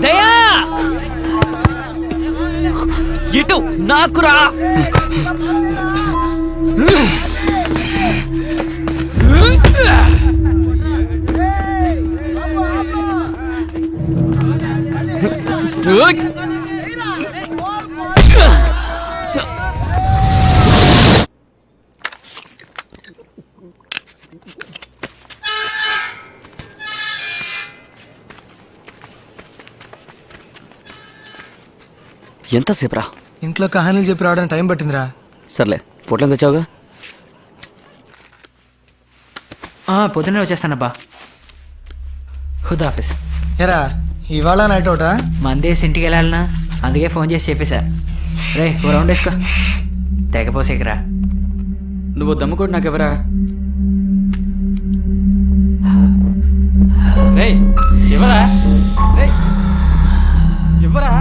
దయా ఇటు నాకురా. ఎంతసేపురా? ఇంట్లో కహానీలు చెప్పి రావడానికి టైం పట్టిందిరా. సర్లే, పొట్లం తెచ్చావుగా? పొద్దున్నే వచ్చేస్తానబ్బా. హుదాఫీస్. ఎరా ఇవాళ నైట్ అవుటా? మందేసి ఇంటికి వెళ్ళాలనా, అందుకే ఫోన్ చేసి చెప్పేశా. రే ఓ రౌండ్ వేసుకో, తెగపోసేకరా. నువ్వు దమ్ముకోడు నాకెవరా? ఎవరా? ఎవరా?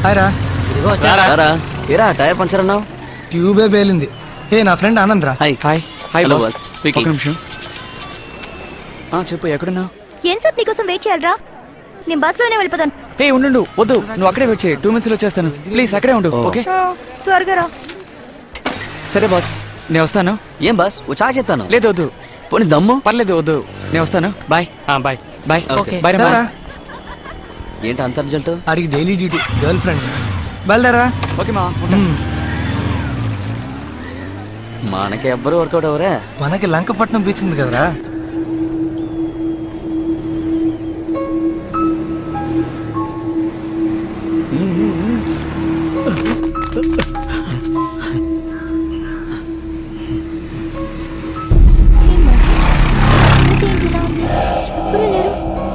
హాయ్ రా. ఏరా టైర్ పంచర్ అన్నావు? ట్యూబే పేలింది. ఏ నా ఫ్రెండ్ ఆనంద్ రా. Hi hi hi hello boss. ఒక నిమిషం. చెప్పు, ఎక్కడున్నావు? ఏం సార్ నీకోసం వెయిట్ చేయాలరా? నేను బస్సులోనే వెళ్ళిపోతాను. హే ఉండు, వద్దు, నువ్వు అక్కడే వచ్చే 2 minutes లో వచ్చేస్తాను. ప్లీజ్ అక్కడే ఉండు. ఓకే త్వరగా రా. సరే బాస్, నేను వస్తాను. ఏం బాస్, ఓ చా చెప్తాను. లేదు వద్దు, పోనీ దమ్ము. పర్లేదు వద్దు, నేను వస్తాను. Bye bye bye. Okay. Bye రా. ఏంటి అంత అర్జెంట్? ఆడికి డైలీ డ్యూటీ, గర్ల్ ఫ్రెండ్. బయలుదేరా. ఓకే మా ఉంటా. మనకి ఎవ్వరు వర్కౌట్ అవరా. మనకి లంకపట్నం బీచ్ ఉంది కదరా.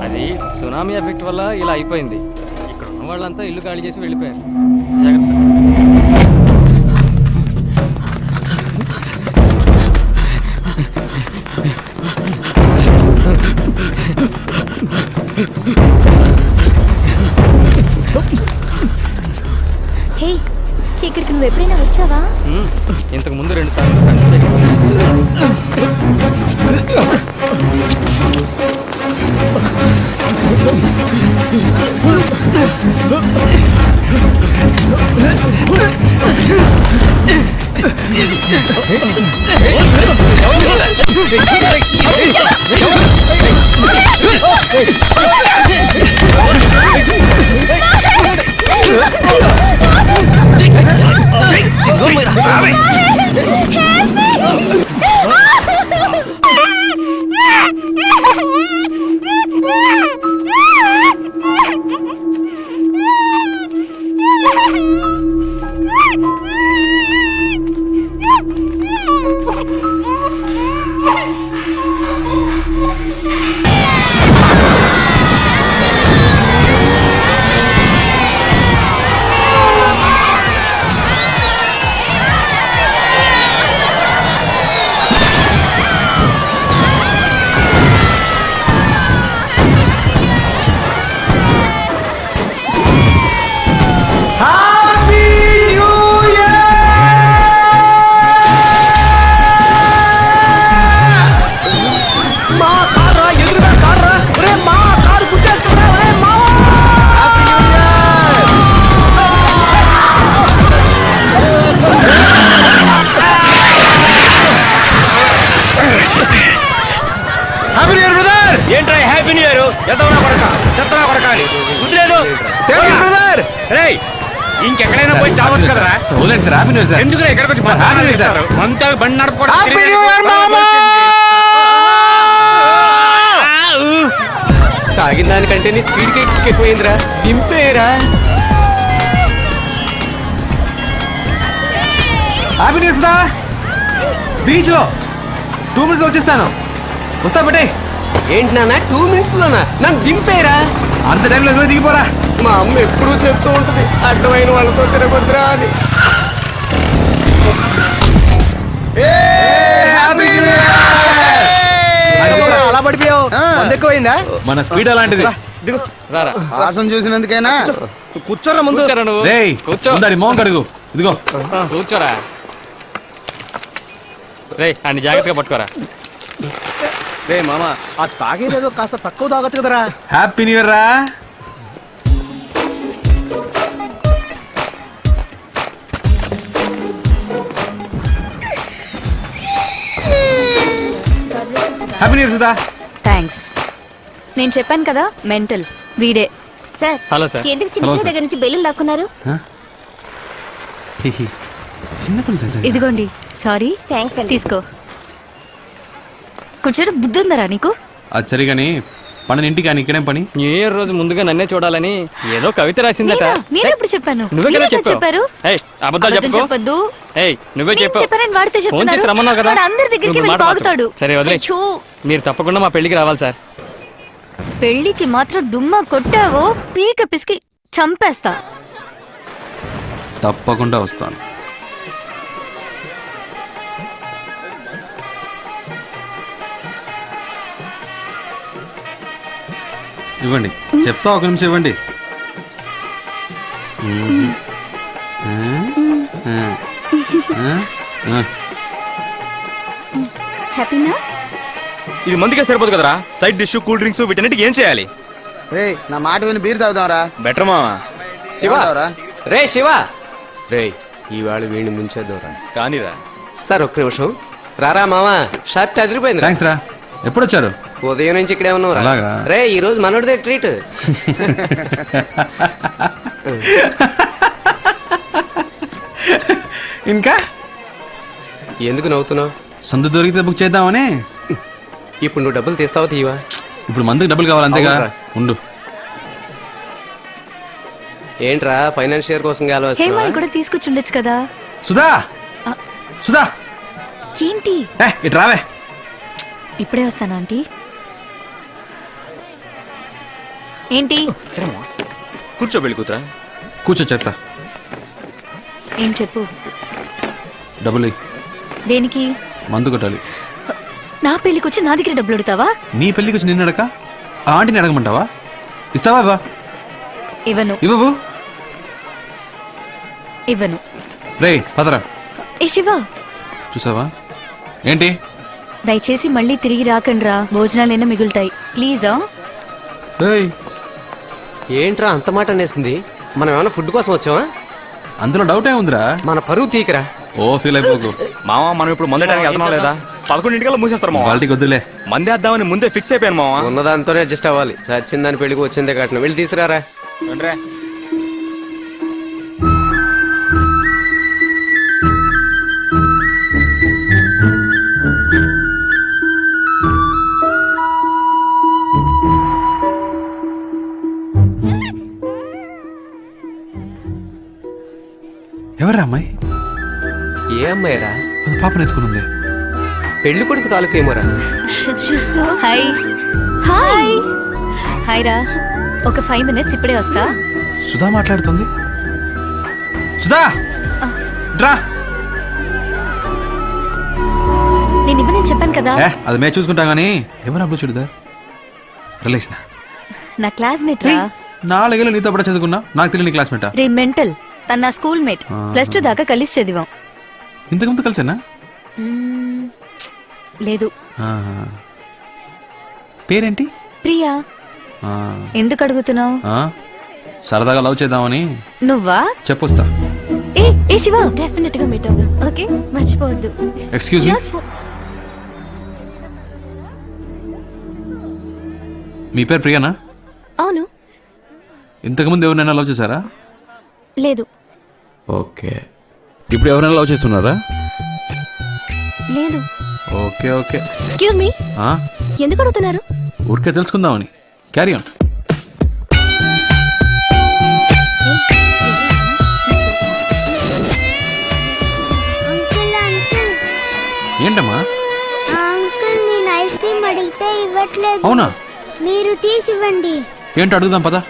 అది సునామీ ఎఫెక్ట్ వల్ల ఇలా అయిపోయింది. ఇక్కడ ఉన్న వాళ్ళంతా ఇల్లు ఖాళీ చేసి వెళ్ళిపోయారు. జాగ్రత్త. హే, ఇక్కడికి నువ్వు ఎప్పుడైనా వచ్చావా? ఇంతకు ముందు 2 సార్లు ఫ్రెండ్స్ ఏంట్రా హ్యాపీ న్యూ ఇయర్? ఎదవనా కొడక, చెత్తనా కొడక అని గుర్తులేదు. ఇంకెక్కడైనా పోయి చావచ్చు కదరా. ఎందుకు ఎక్కడికి వచ్చి అంతా బండి నడపకూడదు. తాగిన దానికంటే నీ స్పీడ్ ఎక్కువైందిరా. దింపేరా. హ్యాపీ న్యూస్ దా. బీచ్ లో 2 minutes వచ్చేస్తాను. వస్తా బట్టే. ఏంటి నాన్న 2 minutes లోనా? నన్ను దింపేరా. అంత టైంలో నువ్వు దిగిపోరా. మా అమ్మ ఎప్పుడూ చెప్తూ ఉంటుంది అడ్డమైన వాళ్ళతో తిరగొద్దురా అని. Happy new year. పడిపోయావు మందు ఎక్కువైందా? మన స్పీడ్ అలాంటిది. దిగు. రారా వాసన చూసినందుకైనా కూర్చోరా ముందు. కూర్చోరా నువ్వు రేయ్ కూర్చో ముందడి మోహం కడుగు. ఇదిగో కూర్చోరా రే అన్ని జాగ్రత్తగా పట్టుకోరా. రే మామ ఆ తాగేదేదో కాస్త తక్కువ తాగొచ్చు కదరా. హ్యాపీ న్యూ ఇయర్ రా. Happy new year Sudha. Thanks. నేను చెప్పాను కదా మెంటల్ వీడే. Sir hello sir. ఎందుకు చిన్నపిల్ల దగ్గర నుంచి బెలూన్ లాక్కున్నారు? చిన్నపిల్ల ఇదిగోండి. సారీ. థ్యాంక్స్ అండి. తీసుకో. కూర్చోరు బుద్ధి ఉందరా నీకు? అది సరిగాని పని ఇంటికి కానీ ఇక్కడేం పని? న్యూ ఇయర్ రోజు ముందుగా నన్నే చూడాలని ఏదో కవిత రాసిందట. నేను ఎప్పుడు చెప్పాను? నువ్వే కదా మీరే చెప్పారు. ఏయ్ అబద్ధాలు అబద్ధం చెప్పుకో. చెప్పొద్దు. ఏయ్ నువ్వే నేను చెప్పు. చెప్పానని వాడితో ఫోన్ చెప్తున్నారు. చేసి రమ్మన్నావు కదా. వాడు అందరి దగ్గరికి నువ్వు వెళ్ళి మాట బాగుతాడు. మార్చు. సరే వదిలే. అయ్యో, మీరు తప్పకుండా మా పెళ్లికి రావాలి సార్. పెళ్లికి మాత్రం దుమ్మ కొట్టావో పీక పిసికి చంపేస్తా. తప్పకుండా వస్తాను. ఇవ్వండి చెప్తా, ఒక నిమిషం ఇవ్వండి. హ్యాపీనా? ఇది మందుకే సరిపోదు కదరా. సైడ్ డిష్ కూల్ డ్రింక్స్ వీటన్నిటికి ఏం చేయాలి? రే నా మాట విని బీర్ తాగుదాంరా. బెటర్ మావా. శివ రే శివ, రే ఈవేళ వీడిని ముంచేద్దాంరా. కానీరా. సార్ ఒక్క నిమిషం రారా మావా, షర్ట్ అదిరిపోయింది. థ్యాంక్స్ రా. ఎప్పుడు వచ్చారు? ఉదయం నుంచి ఇక్కడే ఉన్నావురా. అలాగా? రే ఈ రోజు మనోడిదే ట్రీట్. ఇంకా ఎందుకు నవ్వుతున్నావు? సొంత దొరికితే బుక్ చేద్దామని. ఇప్పుడు నువ్వు డబ్బులు తీస్తావా తీయవా? ఇప్పుడు మందుకి డబ్బులు కావాలి అంతేగా. అవునురా. ఉండు. ఏంట్రా ఫైనాన్షియర్ కోసం హేమాయి కావాల్సిన కూడా తీసుకొచ్చుండొచ్చు కదా. సుధా ఆ. సుధా ఏంటి? ఇటు రావే. ఇప్పుడే వస్తాను ఆంటీ. ఏంటి? సరే మావా కూర్చో వెళ్ళి కూతురా. కూర్చో చెప్తా. ఏం చెప్పు. డబ్బులు ఇయ్యి. దేనికి? మందు కొట్టాలి. నా పెళ్లికి వచ్చి నా దగ్గర డబ్బులు అడుగుతావా? నీ పెళ్లికి వచ్చి నిన్ను అడక ఆ ఆంటీని అడగమంటావా? ఇస్తావా? ఇవ్వా? ఇవ్వను. ఇవ్వవు. ఇవ్వను. రే పదరా. ఏ శివ, చూసావా ఏంటి? దయచేసి మళ్ళీ తిరిగి రాకండ్రా. భోజనాలైనా మిగులుతాయి ప్లీజా. ఏయ్, ఏంట్రా అంత మాట అనేసింది? మనం ఏమైనా ఫుడ్ కోసం వచ్చావా? అందులో డౌట్ ఏముందిరా? మన పరువు తీకరా. ఓ ఫీల్ అయిపోకు. మావా మనం ఇప్పుడు మందడానికి వెళ్తున్నాం లేదా? 11 మూసేస్తారు మావా. వాళ్ళకి వద్దులే. మందేద్దామని ముందే ఫిక్స్ అయిపోయాను మావా. ఉన్నదాంతోనే అడ్జస్ట్ అవ్వాలి. చచ్చిందని పెళ్లికి వచ్చిందే కట్నం. వెళ్ళి తీసుకురారా. రండ్రా. ఎవరా అమ్మాయి? ఏ అమ్మాయిరా? అది పాపను ఎత్తుకునుంది. పెళ్లి కొడుకు తాలూకు ఏమోరా. హాయ్ హాయ్ హాయ్ రా. ఒక 5 minutes ఇప్పుడే వస్తా. సుధా మాట్లాడుతుంది. సుధా రా. నేను ఇవ్వనని చెప్పాను కదా. అది మేము చూసుకుంటాం కానీ ఎవరు అప్పుడు చూడదా? రిలేషన్ నా క్లాస్మేట్ రా. 4 ఏళ్ళు నీతో పాటు చదువుకున్నా. నాకు తెలియని క్లాస్మేటా? రే మెంటల్. తన నా స్కూల్ మేట్. +2 దాకా కలిసి చదివాం. ఇంతకుముందు కలిసేనా? లేదు. పేరేంటి? ప్రియా. ఆ, ఎందుకు అడుగుతున్నావు? సరదాగా లవ్ చేద్దామని. నువ్వా? చెప్పొస్తా. ఏ శివ, డెఫినెట్ గా మీట్ అవుదాం. ఓకే మర్చిపోవద్దు. Excuse me. మీ పేరు ప్రియానా? అవును. ఇంతకుముందు ఎవరినైనా లవ్ చేశారా? లేదు. ఓకే. ఇప్పుడు ఎవరైనా లవ్ చేస్తున్నారా? లేదు. Okay okay. ఎక్స్క్యూజ్ మీ, ఎందుకు అడుగుతున్నారు? ఊరికే తెలుసుకుందామని. Carry on. ఏంటమ్మా? అంకుల్ నేను ఐస్ క్రీమ్ అడిగితే ఇవ్వట్లేదు. అవునా? మీరు తీసివ్వండి. ఏంటో అడుగుదాం పదా.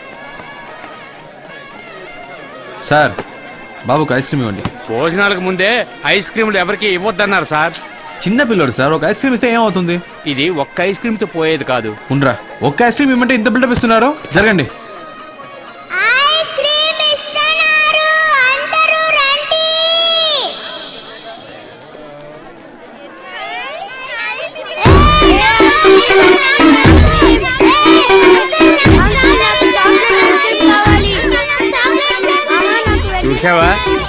సార్ బాబుకి ఐస్ క్రీమ్ ఇవ్వండి. భోజనాలకు ముందే ఐస్ క్రీములు ఎవరికి ఇవ్వద్దన్నారు సార్. చిన్న పిల్లోడు సార్, ఒక ఐస్ క్రీమ్ ఇస్తే ఏమవుతుంది? ఇది ఒక్క ఐస్ క్రీమ్ తో పోయేది కాదు. ఉండ్రా, ఒక్క ఐస్ క్రీమ్ ఇమ్మంటే ఇంత బిల్డప్ ఇస్తున్నారు. జరగండి. ఐస్ క్రీమ్ ఇస్తున్నారు, అందరూ రండి. చూసావా,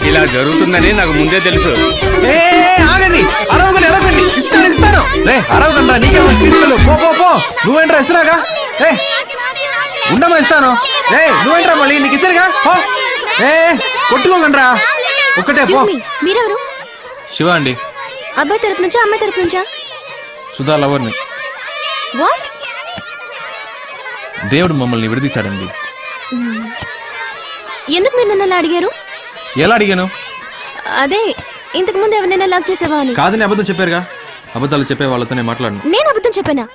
ఇలా జరుగుతుందని నాకు ముందే తెలుసు. ఏ ఆగండి, అరవగండి, అరవగండి. ఇస్తాను. రే అరవగండి, నీకే తీసుకెళ్ళు. పో పో పో. నువ్వేంట్రా ఇస్తున్నాగా? ఏ ఉండమా, ఇస్తాను. ఏ నువ్వేంట్రా మళ్ళీ, నీకు ఇచ్చారుగా. ఏ కొట్టుకోకండి రా, ఒక్కటే పో. మీరెవరు? శివ అండి. అబ్బాయి తరపు నుంచా అమ్మాయి తరపు నుంచా? సుధా లవర్ని. వాట్? దేవుడు మమ్మల్ని విడదీశాడండి. ఎందుకు మీరు నన్ను అలా అడిగారు? ఎలా అడిగాను? అదే ఇంతకు ముందు ఎవరినైనా లవ్ చేసావా అని. కాదని అబద్ధం చెప్పారుగా. అబద్ధాలు చెప్పే వాళ్ళతో నేను మాట్లాడను. నేను అబద్ధం చెప్పానా?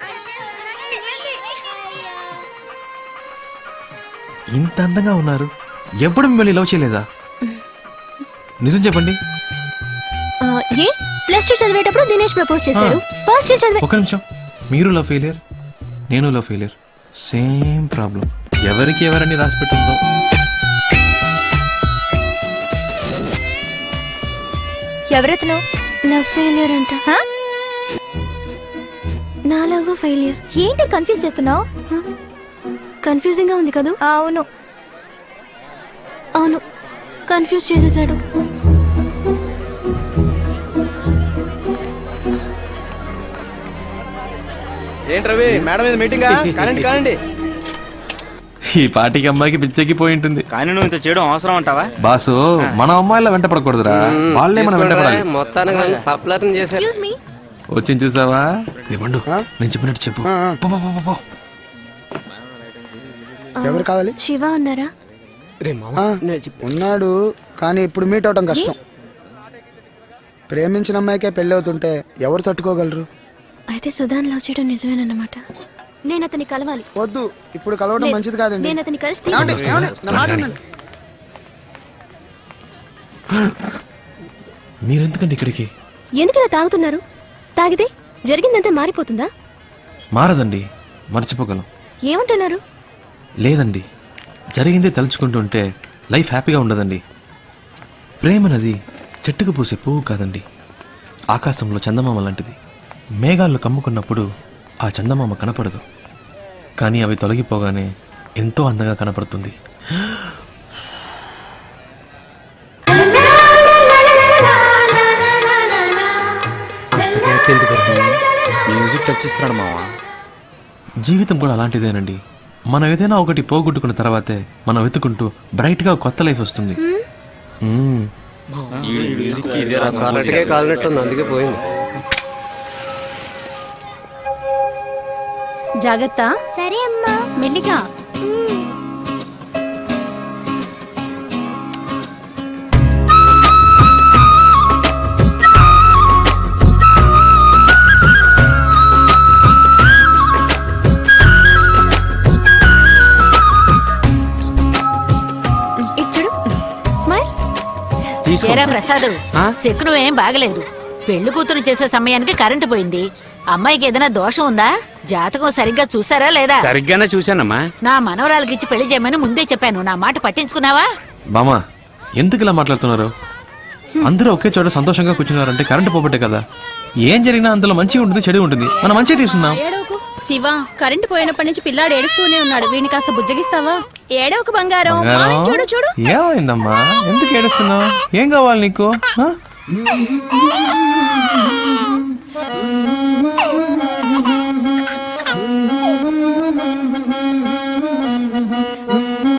ఇంత అందంగా ఉన్నారు, ఎప్పుడు మిమ్మల్ని లవ్ చేయలేదా? నిజం చెప్పండి. ఏ +2 చదివేటప్పుడు దినేష్ ప్రపోజ్ చేశారు. ఫస్ట్ ఇయర్ చదివే. ఒక నిమిషం, మీరు లవ్ ఫెయిలియర్, నేను లవ్ ఫెయిలియర్, సేమ్ ప్రాబ్లం. ఎవరికి ఎవరని రాసి పెట్టిందో. ఎవరెతను? లవ్ ఫెయిలియర్ అంట. నా లవ్ ఫెయిలియర్. ఏంటి కన్ఫ్యూజ్ చేస్తున్నావు? కన్ఫ్యూజింగ్ గా ఉంది కదా? అవును అవును, కన్ఫ్యూజ్ చేసేసాడు. ఏంటి రవి, మేడం మీద మీటింగా? కానండి. ఈ పాటికి అమ్మాయికి పిచ్చెక్కిపోయి ఉంటుంది. కానీ నువ్వు ఇంత చేయడం అవసరం అంటావా? బాసు, మన అమ్మాయిల వెంట పడకూడదురా, వాళ్ళే మన వెంట పడాలి. మొత్తానికి సప్లర్ చేశారు. Excuse me. వచ్చి చూసావా? ఇవ్వండు, నేను చెప్పినట్టు చెప్పు. పో, పో, పో, పో. ఎవరు కావాలి? శివ ఉన్నారా? ఉన్నాడు, కానీ ఇప్పుడు మీట్ అవటం కష్టం. ప్రేమించిన అమ్మాయికే పెళ్లి అవుతుంటే ఎవరు తట్టుకోగలరు? అయితే సుధాన్ లవ్ చేయడం నిజమేనన్నమాట. నేను అతన్ని కలవాలి. వద్దు, ఇప్పుడు కలవడం మంచిది కాదండి. నేను అతన్ని కలిసి మీరెందుకండి ఇక్కడికి? ఎందుకు తాగుతున్నారు? తాగితే జరిగిందంతా మారిపోతుందా? మారదండి, మర్చిపోగలం. ఏమంటున్నారు? లేదండి, జరిగిందే తలుచుకుంటుంటే లైఫ్ హ్యాపీగా ఉండదండి. ప్రేమనది చెట్టుకు పూసే పువ్వు కాదండి, ఆకాశంలో చందమామ లాంటిది. మేఘాల్లో కమ్ముకున్నప్పుడు ఆ చందమామ కనపడదు, కానీ అవి తొలగిపోగానే ఎంతో అందంగా కనపడుతుంది. మ్యూజిక్ టచ్ ఇస్తున్నాడు మావా. జీవితం కూడా అలాంటిదేనండి. మనం ఏదైనా ఒకటి పోగొట్టుకున్న తర్వాతే మనం వెతుకుంటూ బ్రైట్ గా కొత్త లైఫ్ వస్తుంది. కాలినట్టుంది, అందుకే పోయింది. జాగ్రత్త. సరే అమ్మా. మెల్లిగా. ఇచ్చుడు స్మైల్. ఏరా ప్రసాద్, శకును ఏం బాగలేదు. పెళ్లి కూతురు చేసే సమయానికి కరెంటు పోయింది. అమ్మాయికి ఏదైనా దోషం ఉందా? జాతకం సరిగ్గా చూసారా లేదా? సరిగ్గానే చూశానమ్మా. నా మనవరాలకి ఇచ్చి పెళ్లి చేయమని ముందే చెప్పాను. నా మాట పట్టించుకున్నావా? బామా, ఎందుకు ఇలా మాట్లాడుతున్నారు? అందరూ ఒకే చోట సంతోషంగా కూర్చున్నారంటే కరెంటు పోబట్టే కదా. ఏం జరిగినా అందులో మంచి ఉంటుంది, చెడు ఉంటుంది. మనం మంచి తీసుకున్నాం. శివ, కరెంటు పోయినప్పటి నుంచి పిల్లాడు ఏడుస్తూనే ఉన్నాడు. వీడిని కాస్త బుజ్జగిస్తావా? ఏడవకు బంగారం. చూడు చూడు. ఏమైందమ్మా, ఎందుకు ఏడుస్తున్నావు? ఏం కావాలి నీకు?